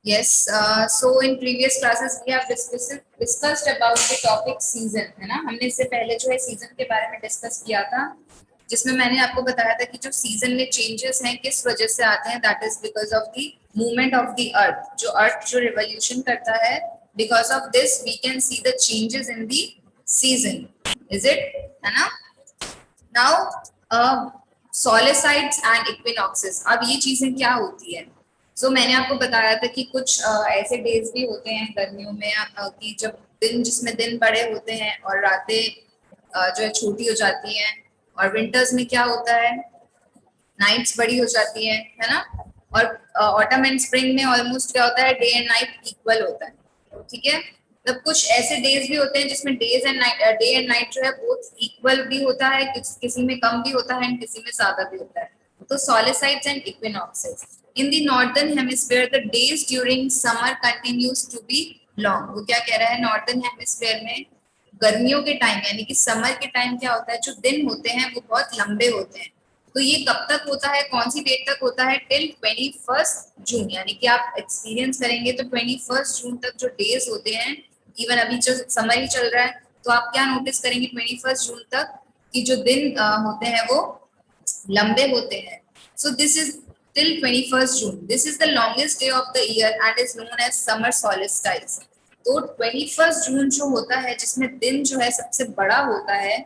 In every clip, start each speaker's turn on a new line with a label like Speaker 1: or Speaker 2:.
Speaker 1: Yes, so in previous classes we have discussed about the topic season, है ना। हमने इससे पहले जो है सीजन के बारे में डिस्कस किया था, जिसमें मैंने आपको बताया था कि जो सीजन में चेंजेस हैं किस वजह से आते हैं, that is because of the movement of the earth. जो अर्थ जो रिवॉल्यूशन करता है, because of this we can see the changes in the season, is it, है ना। नाउ सोलेसाइड्स एंड इक्विनॉक्सेस, अब ये चीजें क्या होती है। मैंने आपको बताया था कि कुछ ऐसे डेज भी होते हैं गर्मियों में कि जब दिन, जिसमें दिन बड़े होते हैं और रातें जो है छोटी हो जाती हैं। और विंटर्स में क्या होता है, नाइट्स बड़ी हो जाती है ना। और ऑटम एंड स्प्रिंग में ऑलमोस्ट क्या होता है, डे एंड नाइट इक्वल होता है, ठीक है। तब कुछ ऐसे डेज भी होते हैं जिसमें days and night, day and night जो है बोथ इक्वल भी होता है, किसी में कम भी होता है एंड किसी में ज्यादा भी होता है। तो solstices and equinoxes in the northern hemisphere the days during summer continues to be long. वो क्या कह रहा है, नॉर्दर्न हेमिस्फीयर में गर्मियों के टाइम यानी कि समर के टाइम क्या होता है, जो दिन होते हैं वो बहुत लंबे होते हैं। तो ये कब तक होता है, कौन सी डेट तक होता है, टिल 21 जून। यानी कि आप एक्सपीरियंस करेंगे तो 21 जून तक जो डेज होते हैं, इवन अभी जो समर ही चल रहा है, तो आप क्या नोटिस करेंगे 21 जून तक कि जो दिन होते हैं वो लंबे होते हैं। So this is till 21 June, this is the longest day of the year and is known as summer solstice. तो 21 जून जो होता है, जिसमें दिन जो है सबसे बड़ा होता है,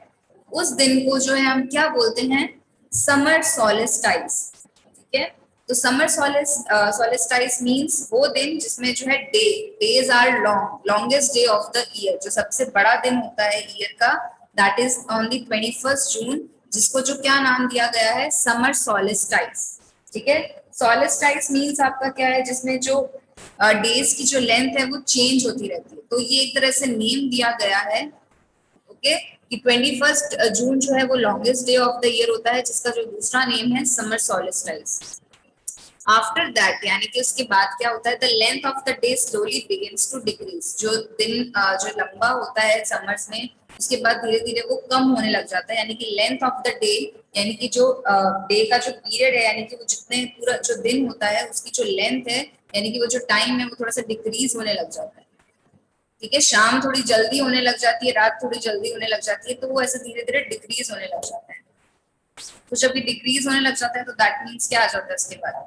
Speaker 1: उस दिन को जो है हम क्या बोलते हैं, समर सॉलिस्टाइस, ठीक है। तो समर सॉलिस्टाइस मींस वो दिन जिसमें जो है days are long, longest day of the year, जो सबसे बड़ा दिन होता है ईयर का, that is on the 21 June, जिसको जो क्या नाम दिया गया है, समर सॉलिस्टाइस, ठीक है। सॉलिस्टाइस मींस आपका क्या है, जिसमें जो डेज की जो लेंथ है वो चेंज होती रहती है। तो ये एक तरह से नेम दिया गया है, ओके, कि 21 जून जो है वो longest day of the year होता है, जिसका जो दूसरा नेम है समर सॉलिस्टाइस। आफ्टर दैट यानी कि उसके बाद क्या होता है, the length of the day slowly begins to decrease. जो दिन जो लंबा होता है समर्स में, उसके बाद धीरे धीरे वो कम होने लग जाता है। यानी कि लेंथ ऑफ द डे, यानी कि जो डे का जो पीरियड है, यानी कि वो जितने पूरा जो दिन होता है उसकी जो लेंथ है, यानी कि वो जो टाइम है, वो थोड़ा सा डिक्रीज होने लग जाता है, ठीक है। शाम थोड़ी जल्दी होने लग जाती है, रात थोड़ी जल्दी होने लग जाती है, तो वो ऐसे धीरे धीरे डिक्रीज होने लग जाता है। तो जब भी डिक्रीज होने लग जाता है तो दैट मीन्स क्या आ जाता है उसके बाद,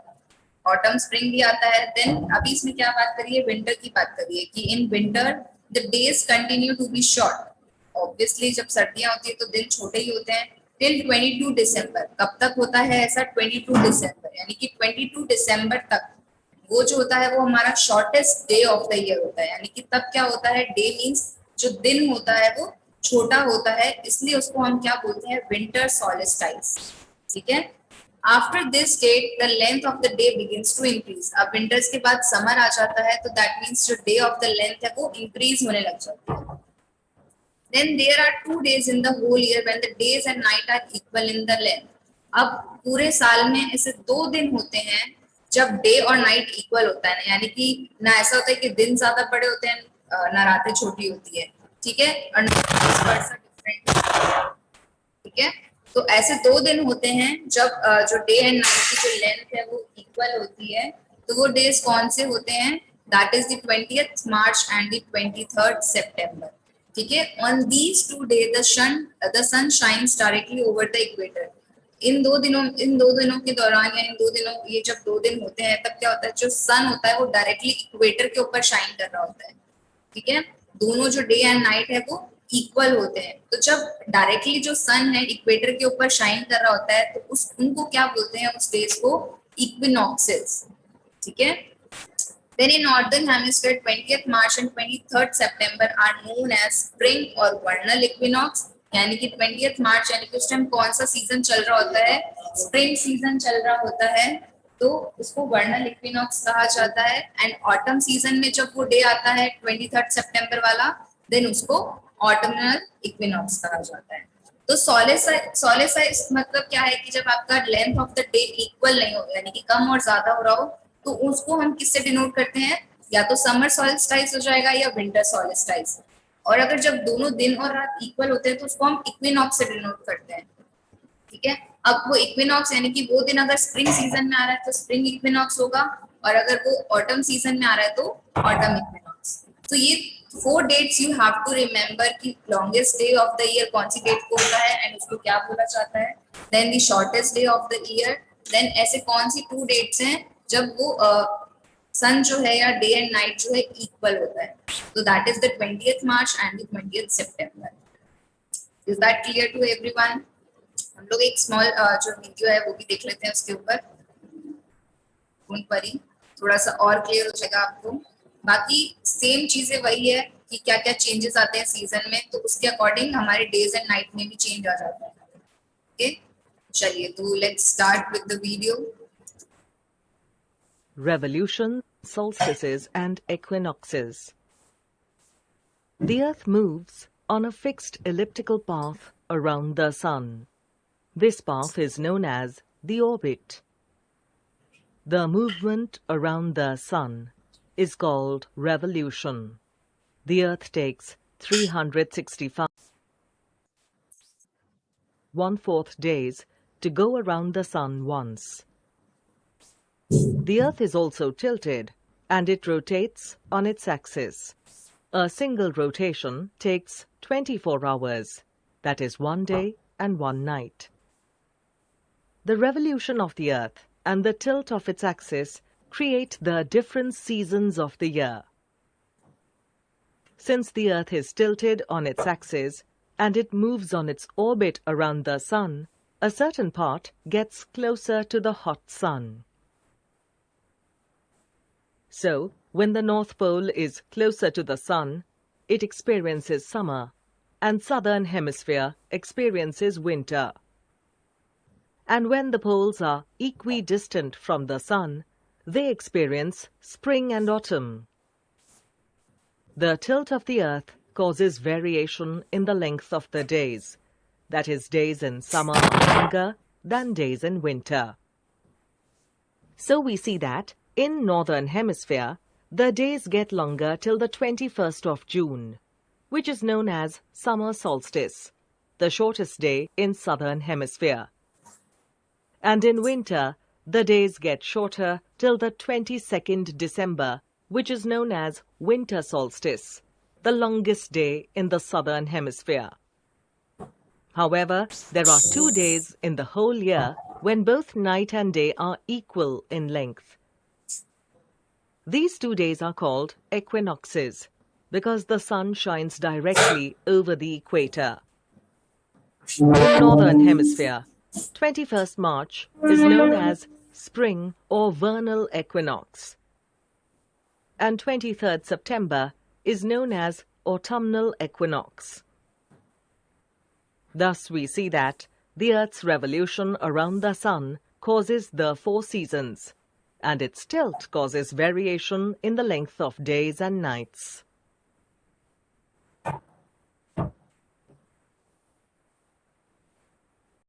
Speaker 1: ऑटम स्प्रिंग भी आता है। देन अभी इसमें क्या बात करिए, विंटर की बात करिए कि in winter the days continue to be short. Obviously जब सर्दियां होती है तो दिन छोटे ही होते हैं, टिल 22 दिसंबर। कब तक होता है ऐसा, 22 दिसंबर, यानी कि 22 दिसंबर तक वो जो होता है वो हमारा shortest day of the year होता है। यानी कि तब क्या होता है, डे मीन्स जो दिन होता है वो छोटा होता है, इसलिए उसको हम क्या बोलते हैं, विंटर सॉलिस्टाइस, ठीक है। After this date the length of the day begins to increase. अब विंटर्स के बाद समर आ जाता है, तो दैट मीन्स जो डे ऑफ द लेंथ है वो इंक्रीज होने लग जाती है। Then there are 2 days in the whole year when the days and night are equal in the length. अब पूरे साल में ऐसे 2 दिन होते हैं जब डे और नाइट इक्वल होता है, यानी कि ना ऐसा होता है कि दिन ज्यादा बड़े होते हैं ना रातें छोटी होती है, ठीक है, और डिफरेंट, ठीक है। तो ऐसे 2 दिन होते हैं जब जो डे एंड नाइट की जो लेंथ है वो इक्वल होती है। तो वो डेज कौन से होते हैं, that is the 20th March and the 23rd September, ठीक है। On these 2 day the sun shines directly over the equator. इन दो दिनों के दौरान या इन 2 दिनों, ये जब 2 दिन होते हैं तब क्या होता है, जो सन होता है वो डायरेक्टली इक्वेटर के ऊपर शाइन कर रहा होता है, ठीक है। दोनों जो डे एंड नाइट है वो इक्वल होते हैं। तो जब डायरेक्टली जो सन है इक्वेटर के ऊपर शाइन कर रहा होता है, तो उस उनको क्या बोलते हैं, उस डेज को इक्विनॉक्सेस, ठीक है। Then in northern hemisphere 20th March and 23rd September are known as spring or vernal equinox। यानी कि 20th March यानी कि उस टाइम कौन सा सीजन चल रहा होता है, स्प्रिंग सीजन चल रहा होता है, तो उसको वर्नल इक्विनॉक्स कहा जाता है। एंड ऑटम सीजन में जब वो डे आता है 23rd September वाला, देन उसको ऑटमनल इक्विनॉक्स कहा जाता है। तो सोलेसाइज मतलब क्या है कि जब आपका length of the day equal नहीं हो, यानी कि कम और ज्यादा हो रहा हो, तो उसको हम किससे डिनोट करते हैं, या तो समर सॉलिस्टाइज हो जाएगा या विंटर सॉलिस्टाइज। और अगर जब दोनों दिन और रात इक्वल होते हैं तो उसको हम इक्विनॉक्स से डिनोट करते हैं, ठीक है। अब वो इक्विनॉक्स यानी कि वो दिन अगर स्प्रिंग सीजन में आ रहा है तो स्प्रिंग इक्विनॉक्स होगा, और अगर वो ऑटम सीजन में आ रहा है तो ऑटम इक्विनॉक्स। तो ये 4 dates you have to remember कि longest day of the year कौन सी डेट को होता है एंड उसको क्या बोला जाता है, then the shortest day of the year, then ऐसे कौन सी 2 डेट्स हैं जब वो सन जो है या डे एंड नाइट जो है इक्वल होता है। तो that is the 20th March and the 20th September. Is that clear to everyone? हम लोग एक स्मॉल जो वीडियो है वो भी देख लेते हैं उसके ऊपर, उन पर ही थोड़ा सा और क्लियर हो जाएगा आपको। बाकी सेम चीजें वही है कि क्या क्या चेंजेस आते हैं सीजन में, तो उसके अकॉर्डिंग हमारे डेज एंड नाइट में भी चेंज आ जाता है। ओके, चलिए तो let's start with the video.
Speaker 2: Revolution, solstices and equinoxes. The Earth moves on a fixed elliptical path around the Sun. This path is known as the orbit. The movement around the Sun is called revolution. The Earth takes 365.14 days to go around the Sun once. The Earth is also tilted, and it rotates on its axis. A single rotation takes 24 hours, that is 1 day and 1 night. The revolution of the Earth and the tilt of its axis create the different seasons of the year. Since the Earth is tilted on its axis and it moves on its orbit around the Sun, a certain part gets closer to the hot Sun. So, when the North Pole is closer to the Sun, it experiences summer, and Southern Hemisphere experiences winter. And when the poles are equidistant from the Sun, they experience spring and autumn. The tilt of the Earth causes variation in the length of the days. That is, days in summer are longer than days in winter. So we see that in Northern Hemisphere, the days get longer till the 21st of June, which is known as summer solstice, the shortest day in Southern Hemisphere. And in winter, the days get shorter till the 22nd December, which is known as winter solstice, the longest day in the Southern Hemisphere. However, there are 2 days in the whole year when both night and day are equal in length. These 2 days are called equinoxes because the sun shines directly over the equator. In Northern Hemisphere, 21st March is known as spring or vernal equinox, and 23rd September is known as autumnal equinox. Thus we see that the Earth's revolution around the Sun causes the 4 seasons, and its tilt causes variation in the length of days and nights.